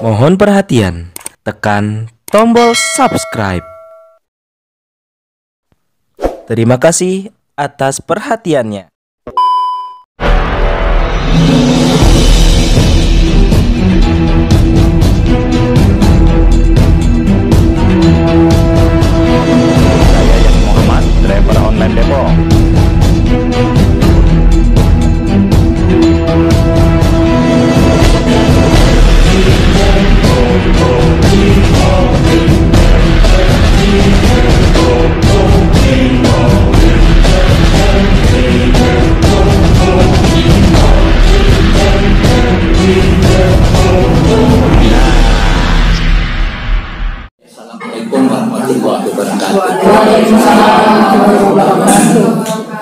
Mohon perhatian, tekan tombol subscribe. Terima kasih atas perhatiannya. Saya Yasin Muhammad, driver online Depok. Assalamualaikum warahmatullahi wabarakatuh.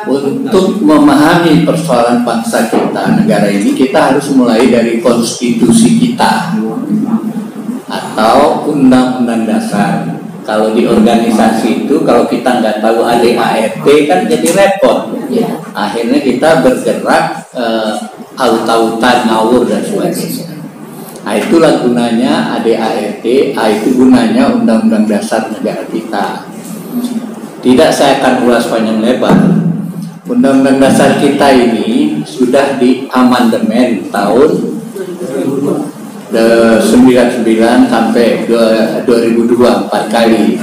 Untuk memahami persoalan bangsa kita, negara ini, kita harus mulai dari konstitusi kita atau undang-undang dasar. Kalau di organisasi itu, kalau kita nggak tahu ADART kan jadi repot. Akhirnya kita bergerak aut-autan, ngawur dan sebagainya. Nah, itulah gunanya ADART, itu gunanya Undang-Undang Dasar negara kita. Tidak saya akan ulas panjang lebar. Undang-Undang Dasar kita ini sudah diamandemen tahun 99 sampai 2002, 4 kali.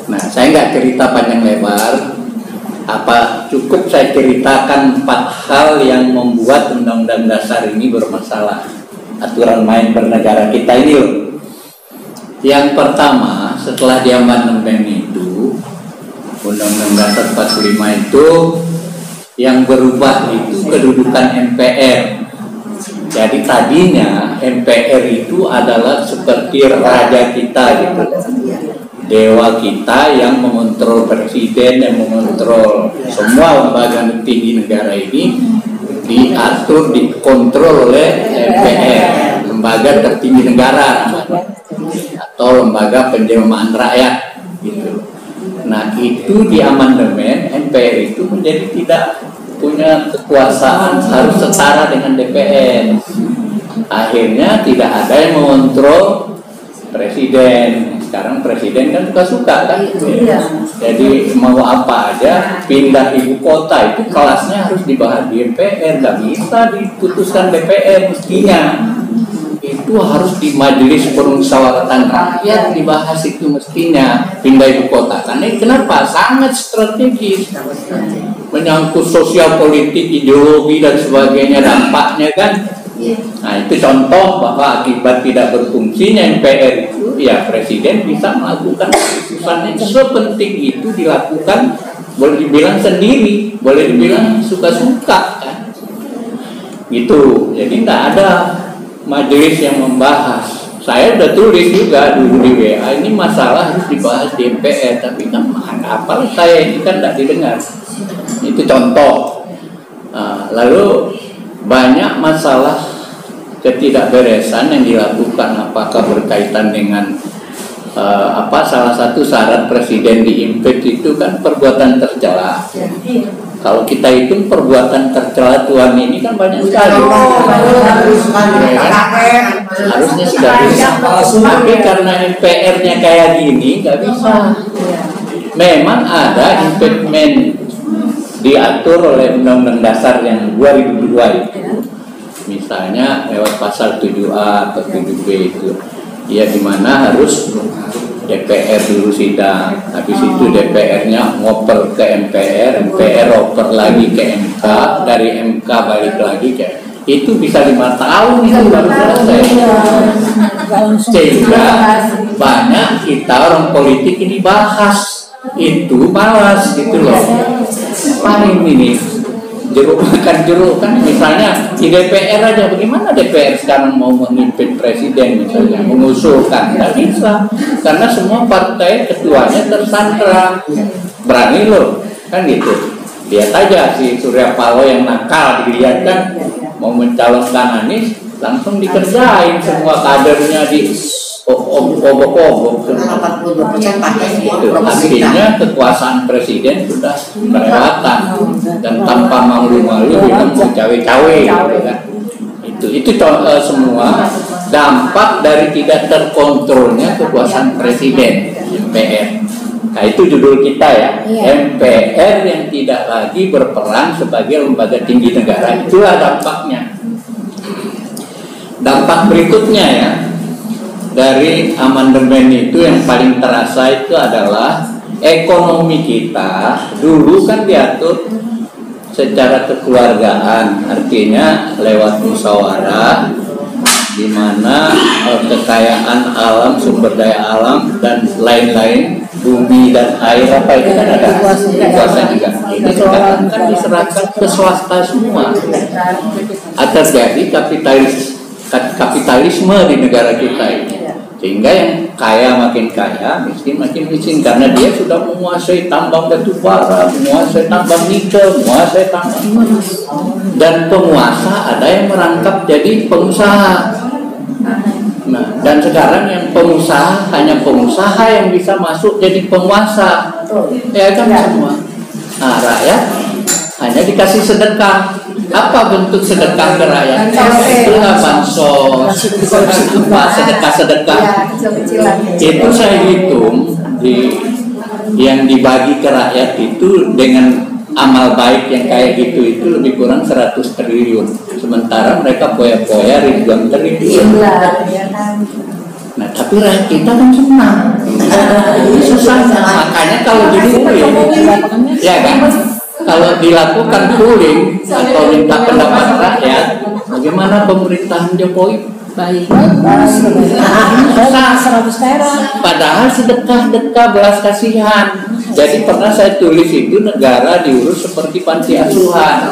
Nah, saya nggak cerita panjang lebar. Apa cukup saya ceritakan 4 hal yang membuat Undang-Undang Dasar ini bermasalah. Aturan main bernegara kita ini loh. Yang pertama, setelah diamandemen itu, Undang-Undang Dasar 45 itu yang berubah itu kedudukan MPR. Jadi tadinya MPR itu adalah seperti raja kita gitu, dewa kita yang mengontrol presiden, yang mengontrol semua lembaga tinggi negara ini, diatur, dikontrol oleh MPR, lembaga tertinggi negara atau lembaga penjelmaan rakyat gitu. Nah, itu di amandemen MPR itu menjadi tidak punya kekuasaan, harus setara dengan DPR. Akhirnya tidak ada yang mengontrol presiden. Sekarang presiden kan suka-suka kan, jadi mau apa aja, pindah ibu kota itu kelasnya harus dibahas di MPR, nggak bisa diputuskan DPR. Mestinya itu harus di Majelis Permusyawaratan Rakyat dibahas, itu mestinya pindah ibu kota. Karena kenapa? Sangat strategis, menyangkut sosial politik, ideologi dan sebagainya, dampaknya kan. Nah, itu contoh bahwa akibat tidak berfungsinya MPR itu, ya presiden bisa melakukan keputusannya sepenting itu dilakukan, boleh dibilang sendiri, boleh dibilang suka-suka kan. Gitu. Jadi tidak ada majelis yang membahas. Saya udah tulis juga dulu di WA, ini masalah harus dibahas di MPR, tapi kan apalah saya ini kan tidak didengar. Itu contoh. Lalu banyak masalah ketidakberesan yang dilakukan, apakah berkaitan dengan salah satu syarat presiden diimpeach itu kan perbuatan tercela. Kalau kita hitung perbuatan tercela Tuhan ini kan banyak sekali. Harusnya sudah bisa. Tapi karena MPR-nya kayak gini nggak bisa. Memang ada impeachment diatur oleh Undang-Undang Dasar yang 2002 itu. Misalnya lewat pasal 7A atau 7B itu. Ya, dimana harus DPR dulu sidang, habis itu DPR-nya ngoper ke MPR, MPR oper lagi ke MK, dari MK balik lagi ke, itu bisa 5 tahun itu baru selesai. Sehingga banyak kita orang politik ini bahas itu malas gitu loh. Paling ini jeruk makan jeruk kan, misalnya di DPR aja, bagaimana DPR sekarang mau memimpin presiden misalnya, mengusulkan, tidak bisa karena semua partai ketuanya tersandra. Berani loh kan gitu. Lihat aja si Surya Paloh yang nakal, dilihat kan mau mencalonkan Anies, langsung dikerjain semua kadernya di obok-obok. Artinya kekuasaan presiden sudah kelewatan dan tanpa malu-malu bilang cawe-cawe gitu kan. Itu semua dampak dari tidak terkontrolnya kekuasaan presiden MPR. Nah itu judul kita ya, MPR yang tidak lagi berperan sebagai lembaga tinggi negara. Itulah dampaknya. Dampak berikutnya ya dari amandemen itu yang paling terasa itu adalah ekonomi kita dulu kan diatur secara kekeluargaan, artinya lewat musyawarah, di mana kekayaan alam, sumber daya alam dan lain-lain, bumi dan air apa itu kan ada kuasa juga. Ini sekarang kan diserahkan ke swasta semua. Terjadi kapitalisme di negara kita ini, sehingga yang kaya makin kaya, miskin makin miskin, karena dia sudah menguasai tambang batu bara, menguasai tambang nikel, menguasai tambang emas, dan penguasa ada yang merangkap jadi pengusaha. Nah, dan sekarang yang pengusaha hanya pengusaha yang bisa masuk jadi penguasa, ya kan semua. Nah, rakyat hanya dikasih sedekah. Apa bentuk sedekah ke rakyat? Itulah bansos, sedekah-sedekah. Itu saya hitung yang dibagi ke rakyat itu dengan amal baik yang kayak gitu itu lebih kurang 100 triliun. Sementara mereka poya-poya ribuan triliun. Nah, tapi rakyat kita kan senang. Ini susahnya. Makanya kalau dipulih, ya kan? Kalau dilakukan pooling atau minta pendapat rakyat, bagaimana pemerintahan Jokowi? Baik. Padahal sedekah belas kasihan. Jadi pernah saya tulis itu negara diurus seperti panti asuhan.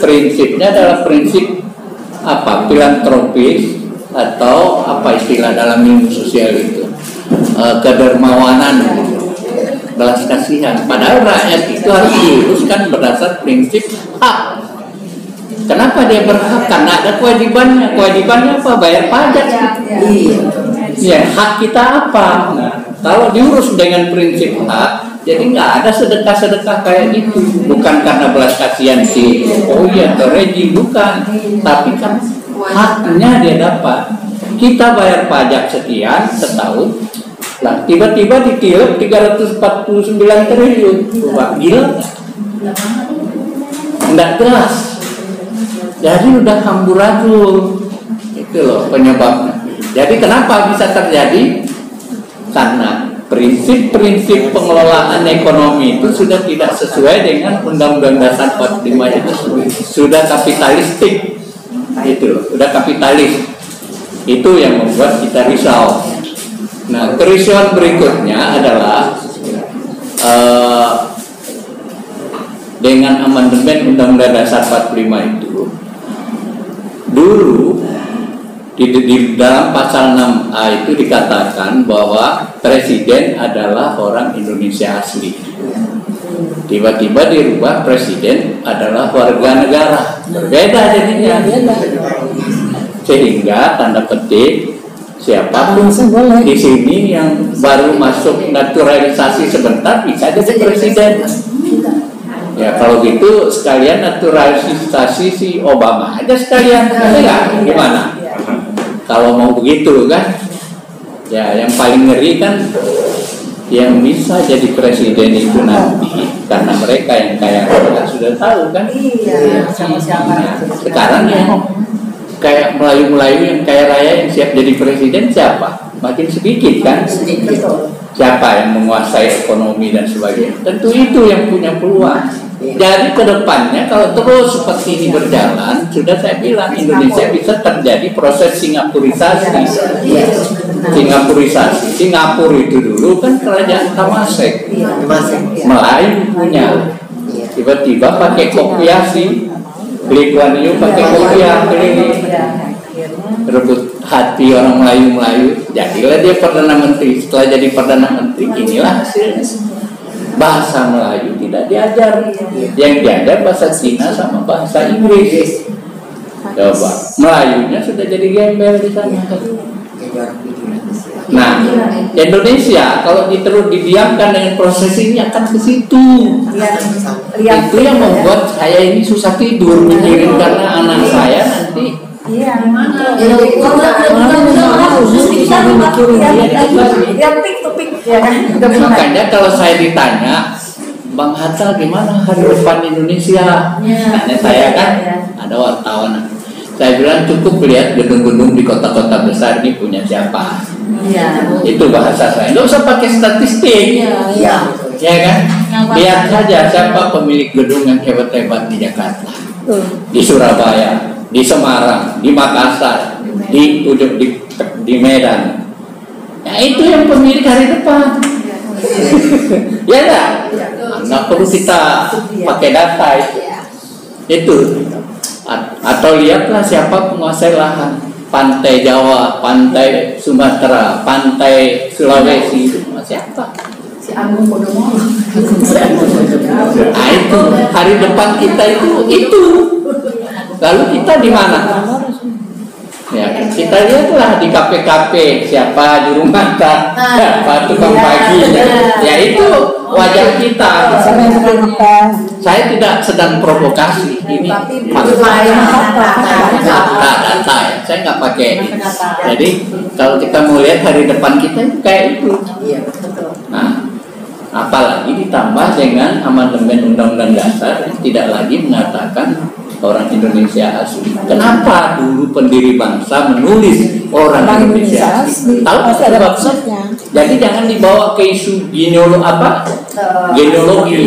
Prinsipnya adalah prinsip apa? Filantropis atau apa istilah dalam ilmu sosial itu? Kedermawanan. Belas kasihan. Padahal rakyat itu harus diuruskan berdasar prinsip hak. Kenapa dia berhak? Karena ada kewajibannya. Kewajibannya apa? Bayar pajak. Ya, hak kita apa? Nah, kalau diurus dengan prinsip hak, jadi nggak ada sedekah-sedekah kayak gitu. Bukan karena belas kasihan si atau rejim, bukan. Tapi kan haknya dia dapat. Kita bayar pajak sekian setahun. Nah, tiba-tiba ditilep 349 triliun. Wah, gila nggak jelas. Jadi udah amburadul. Itu loh penyebabnya. Jadi kenapa bisa terjadi? Karena prinsip-prinsip pengelolaan ekonomi itu sudah tidak sesuai dengan Undang-Undang Dasar 45 itu sudah kapitalistik. Itu loh, sudah kapitalis. Itu yang membuat kita risau. Nah, kerisauan berikutnya adalah dengan amandemen Undang-Undang Dasar 45 itu, dulu di dalam pasal 6A itu dikatakan bahwa presiden adalah orang Indonesia asli. Tiba-tiba dirubah presiden adalah warga negara. Berbeda jadinya. Sehingga tanda petik siapapun di sini yang baru masuk naturalisasi sebentar bisa jadi presiden. Ya kalau gitu sekalian naturalisasi si Obama aja sekalian, ya gimana? Kalau mau begitu kan? Ya yang paling ngeri kan yang bisa jadi presiden itu nanti karena mereka yang kaya raya sudah tahu kan? Iya. Sekarang ya kayak Melayu-Melayu yang kaya raya yang siap jadi presiden siapa? Makin sedikit kan? Siapa yang menguasai ekonomi dan sebagainya? Tentu itu yang punya peluang. Jadi ke depannya kalau terus seperti ini berjalan, sudah saya bilang Indonesia bisa terjadi proses Singapurisasi. Singapura itu dulu kan kerajaan Temasek, Melayu punya. Tiba-tiba pakai kopiasi, Lee Kuan Yew pakai kopiah keliling, rebut hati orang Melayu. Jadilah dia Perdana Menteri. Setelah jadi Perdana Menteri, inilah hasilnya. Bahasa Melayu tidak diajar, yang diajar bahasa Cina sama bahasa Inggris. Coba Melayunya sudah jadi gembel di sana. Nah, Indonesia kalau terus didiamkan dengan proses ini akan ke situ. Itu yang membuat saya ini susah tidur mikirin karena anak saya nanti Iya. Makanya kalau saya ditanya, Bang Hatta gimana hari depan Indonesia? Tanya saya kan, ada wartawan. Saya bilang cukup lihat gedung-gedung di kota-kota besar ini punya siapa. Itu bahasa saya. Nggak usah pakai statistik. Ya kan? Lihat saja siapa pemilik gedung yang hebat-hebat di Jakarta, di Surabaya, di Semarang, di Makassar, di Medan. Ya itu yang pemilik hari depan. Ya enggak? Nggak perlu kita pakai data itu. Atau lihatlah siapa penguasai lahan, pantai Jawa, pantai Sumatera, pantai Sulawesi, itu siapa? Si Agung Podomoro. Nah itu hari depan kita itu. Lalu kita di mana? Ya, kita lihatlah di kafe-kafe siapa juru makan, siapa tukang pagi. Ya itu wajah kita. Saya tidak sedang provokasi ini. Data ya. Saya nggak pakai. Jadi kalau kita mau lihat hari depan kita itu kayak itu. Nah, apalagi ditambah dengan amandemen Undang-Undang Dasar yang tidak lagi mengatakan orang Indonesia asli. Kenapa dulu pendiri bangsa menulis orang Indonesia asli? Tahu sebabnya? Jadi jangan dibawa ke isu genealogi.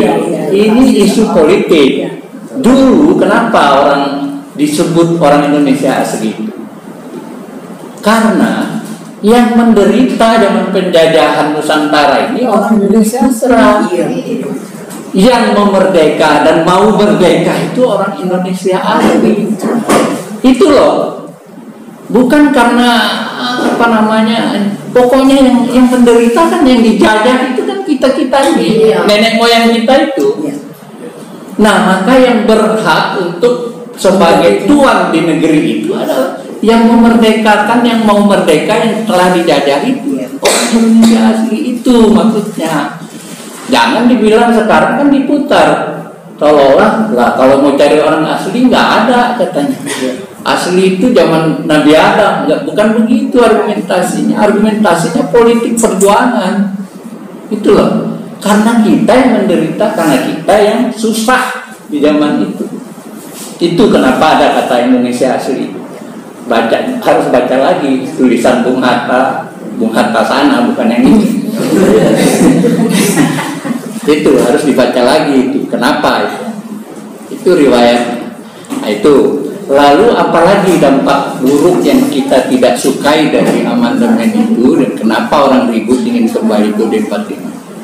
Ini isu politik. Dulu kenapa orang disebut orang Indonesia asli? Karena yang menderita zaman penjajahan Nusantara ini orang Indonesia asli. Yang memerdeka dan mau merdeka itu orang Indonesia asli. Itu loh. Bukan karena pokoknya yang menderita kan, yang dijajah itu kan kita ini, nenek moyang kita itu. Nah, maka yang berhak untuk sebagai tuan di negeri itu adalah yang memerdekakan, yang mau merdeka, yang telah dijajah itu. Orang Indonesia asli itu maksudnya. Jangan dibilang sekarang kan diputar, seolah-olah lah kalau mau cari orang asli nggak ada katanya. Asli itu zaman Nabi Adam, bukan begitu argumentasinya. Argumentasinya politik perjuangan. Itu loh. Karena kita yang menderita, karena kita yang susah di zaman itu. Itu kenapa ada kata Indonesia asli. Harus baca lagi tulisan Bung Hatta sana, bukan yang ini. Itu harus dibaca lagi itu. Kenapa itu riwayat. Nah, itu. Lalu apalagi dampak buruk yang kita tidak sukai dari amandemen itu, dan kenapa orang ribut ingin kembali ke D45?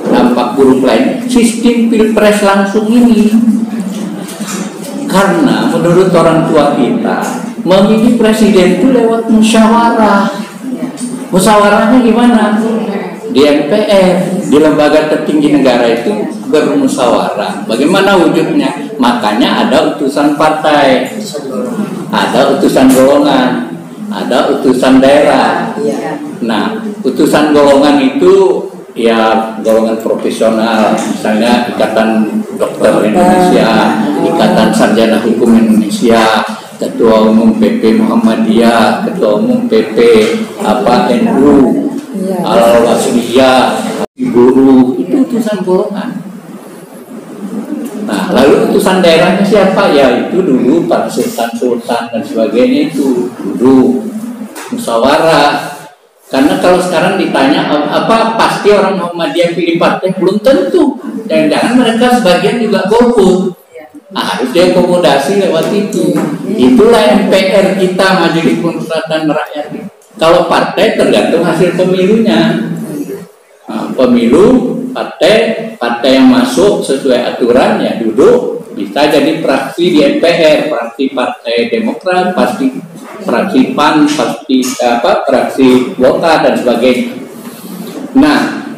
Dampak buruk lain sistem pilpres langsung ini. Karena menurut orang tua kita, memilih presiden itu lewat musyawarah. Musyawarahnya gimana? Di MPR, di lembaga tertinggi negara itu bermusyawarah. Bagaimana wujudnya? Makanya ada utusan partai, ada utusan golongan, ada utusan daerah. Nah, utusan golongan itu ya golongan profesional, misalnya Ikatan Dokter Indonesia, Ikatan Sarjana Hukum Indonesia, Ketua Umum PP Muhammadiyah, Ketua Umum PP NU, Al-Wasliyah, guru, itu utusan golongan. Nah, lalu utusan daerahnya siapa? Ya itu dulu Pak Sultan dan sebagainya, itu dulu musyawarah. Karena kalau sekarang ditanya apa pasti orang Muhammadiyah pilih partai, belum tentu. Jangan-jangan mereka sebagian juga golput. Nah, harus diakomodasi lewat itu. Itulah MPR kita, Majelis Permusyawaratan Rakyat. Kalau partai tergantung hasil pemilunya. Nah, pemilu partai yang masuk sesuai aturan ya duduk, bisa jadi fraksi di MPR, fraksi Partai Demokrat, fraksi PAN, fraksi Golkar dan sebagainya. Nah,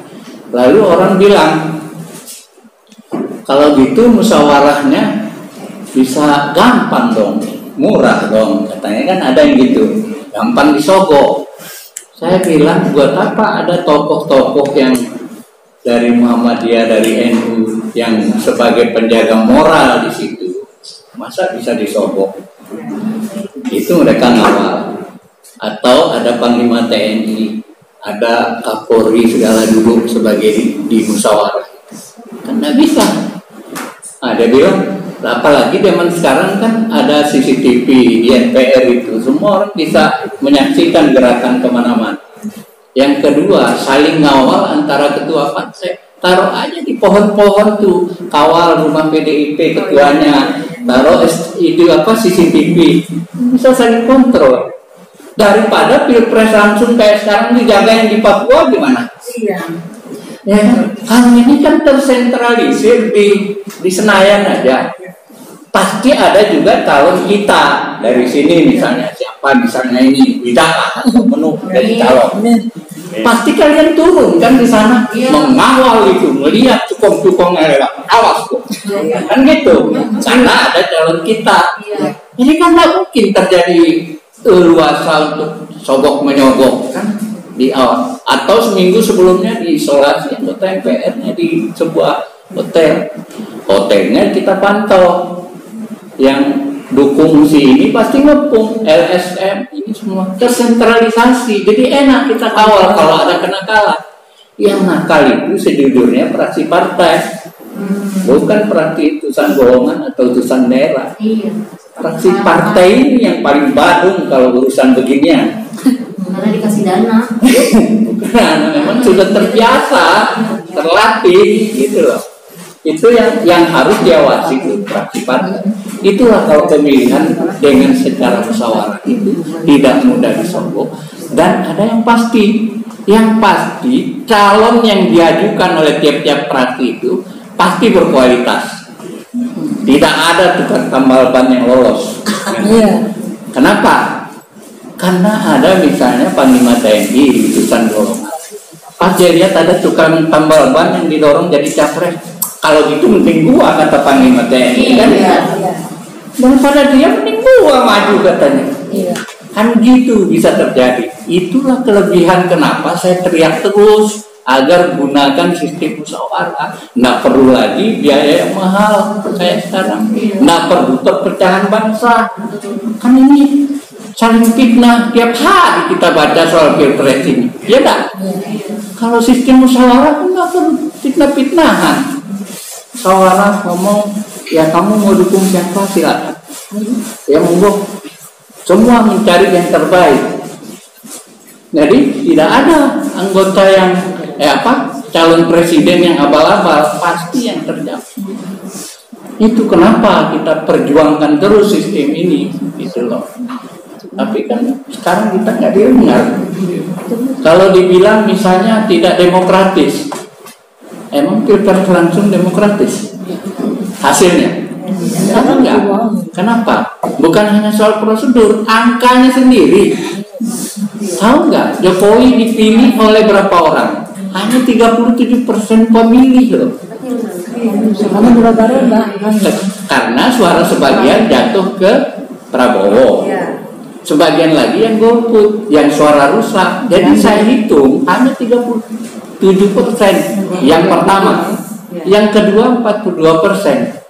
lalu orang bilang kalau gitu musyawarahnya bisa gampang dong, murah dong, katanya kan ada yang gitu, gampang disogok. Saya bilang buat apa ada tokoh-tokoh yang dari Muhammadiyah, dari NU yang sebagai penjaga moral di situ, masa bisa disogok? itu mereka ngawal. Atau ada Panglima TNI, ada Kapolri segala duduk sebagai di musyawarah. Kan nggak bisa. Dia bilang, apalagi zaman sekarang kan ada CCTV di NPR itu, semua orang bisa menyaksikan gerakan kemana-mana. Yang kedua, saling ngawal antara ketua partai. Taruh aja di pohon-pohon tuh, kawal rumah PDIP ketuanya, taruh itu CCTV, bisa saling kontrol. Daripada pilpres langsung kayak sekarang dijaga yang di Papua gimana? Iya. Ya, kalau ini kan tersentralisir di Senayan aja. Pasti ada juga calon kita dari sini misalnya misalnya ini tidak penuh dari calon. Pasti kalian turun kan di sana mengawal itu, melihat cukong-cukongnya lewat, awas kok, kan gitu. Karena ada calon kita. Ini kan nggak mungkin terjadi luasa untuk sogok menyogok kan di awal. Atau seminggu sebelumnya diisolasi anggota MPR-nya di sebuah hotelnya kita pantau. Yang dukung si ini pasti ngepung, LSM ini semua tersentralisasi, jadi enak kita kawal kalau ada kenakalan. Yang nakal itu sejujurnya fraksi partai, bukan fraksi utusan golongan atau utusan daerah. Fraksi partai ini yang paling badung kalau urusan beginian. Karena dikasih dana. Bukan, memang sudah terbiasa, terlatih gitu loh. Itu yang harus diawasi itu fraksi partai. Itulah kalau pemilihan dengan secara musyawarah itu tidak mudah disogok. Dan ada yang pasti calon yang diajukan oleh tiap-tiap fraksi itu pasti berkualitas. Tidak ada tukang tambal ban yang lolos. Kenapa? Karena ada misalnya Panglima TNI utusan golongan. Pas dia lihat ada tukang tambal ban yang didorong jadi capres. Kalau gitu mending gua, kata Panglima TNI kan. Daripada dia mending gua maju katanya. Kan gitu bisa terjadi. Itulah kelebihan kenapa saya teriak terus agar gunakan sistem musyawarah. Nggak perlu lagi biaya yang mahal kayak sekarang. Nggak perlu perpecahan bangsa. Kan ini saling fitnah tiap hari kita baca soal pilpres ini. Ya enggak? Kalau sistem musyawarah nggak perlu fitnah-fitnahan. Musyawarah ngomong, ya kamu mau dukung siapa silakan. Ya monggo. Semua mencari yang terbaik. Jadi tidak ada anggota yang calon presiden yang abal-abal, pasti yang terjawab. Itu kenapa kita perjuangkan terus sistem ini, gitu loh. Tapi kan sekarang kita nggak dengar. Kalau dibilang misalnya tidak demokratis, emang pilpres langsung demokratis hasilnya? Enggak. Kenapa? Bukan hanya soal prosedur, angkanya sendiri. Tahu nggak? Jokowi dipilih oleh berapa orang? Hanya 37% pemilih loh. Karena suara sebagian jatuh ke Prabowo. Sebagian lagi yang golput, yang suara rusak. Jadi saya hitung hanya 37% yang pertama. Yang kedua 42%.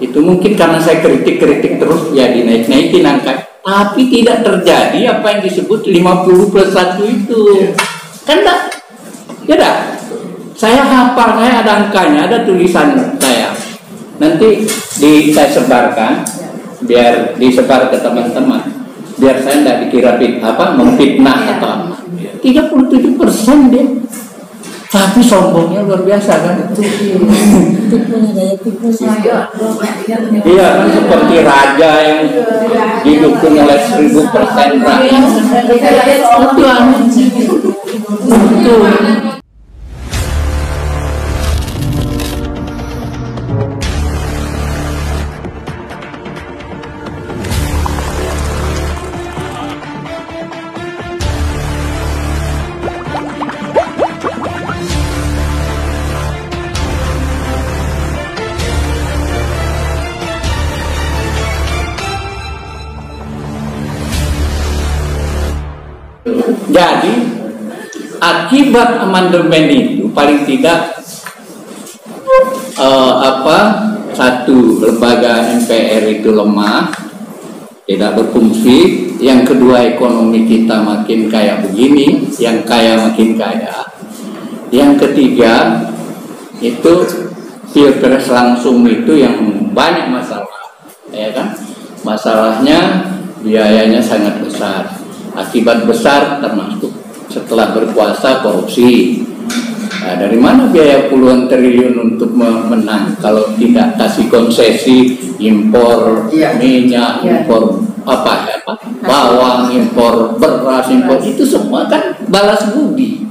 Itu mungkin karena saya kritik terus ya dinaik-naikin angka. Tapi tidak terjadi apa yang disebut 50+1 itu. Kan enggak? Ya enggak? Saya hafal, saya ada angkanya, ada tulisan saya. Nanti saya sebarkan biar disebar ke teman-teman. Biar saya enggak dikira memfitnah atau apa. 37% dia. Tapi sombongnya luar biasa kan? Itu punya daya tipu sih. Iya kan seperti raja yang didukung oleh 1000% rakyat. Itu aneh. Itu. Jadi akibat amandemen itu paling tidak satu lembaga MPR itu lemah, tidak berfungsi, yang kedua ekonomi kita makin kaya begini, yang kaya makin kaya. Yang ketiga itu pilpres langsung itu yang banyak masalah, ya kan? Masalahnya biayanya sangat besar, akibat besar termasuk setelah berkuasa korupsi. Nah, dari mana biaya puluhan triliun untuk menang kalau tidak kasih konsesi impor minyak, impor bawang, impor beras, impor itu semua kan balas budi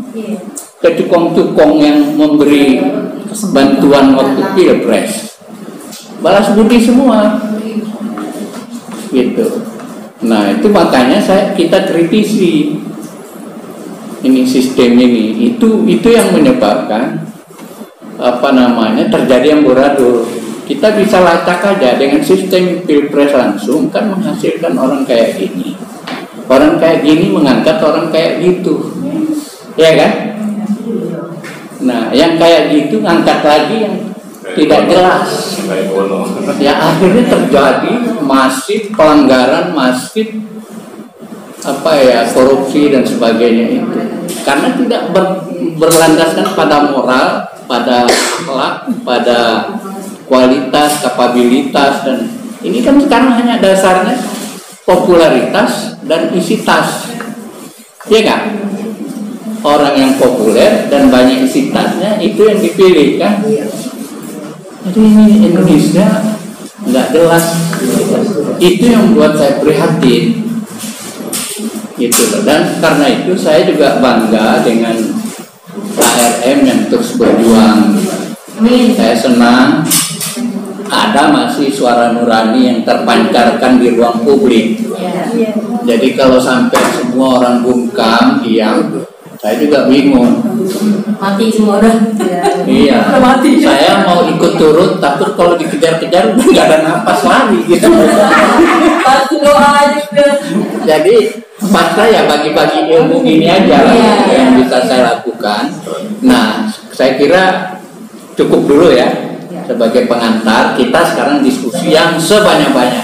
ke cukong-cukong yang memberi bantuan waktu pilpres, balas budi semua gitu. Nah itu makanya kita kritisi ini sistem ini, itu yang menyebabkan terjadi amburadul. Kita bisa lacak aja dengan sistem pilpres langsung kan menghasilkan orang kayak gini, orang kayak gini mengangkat orang kayak gitu, ya kan? Nah yang kayak gitu ngangkat lagi yang tidak jelas, ya akhirnya terjadi masif pelanggaran, masif korupsi dan sebagainya itu karena tidak berlandaskan pada moral, pada akhlak, pada kualitas, kapabilitas. Dan ini kan sekarang hanya dasarnya popularitas dan isi tas, ya kan? Orang yang populer dan banyak isi tasnya itu yang dipilih kan? Jadi ini Indonesia nggak jelas, itu yang membuat saya prihatin. Gitu. Dan karena itu saya juga bangga dengan ARM yang terus berjuang. Saya senang ada masih suara nurani yang terpancarkan di ruang publik. Jadi kalau sampai semua orang bungkam diam, saya juga bingung. Mati semua orang. Iya. Saya mau ikut turut, takut kalau dikejar-kejar udah nggak ada napas lagi gitu. Jadi pasrah ya bagi-bagi ilmu ini aja yang bisa saya lakukan. Nah, saya kira cukup dulu ya sebagai pengantar. Kita sekarang diskusi yang sebanyak-banyak.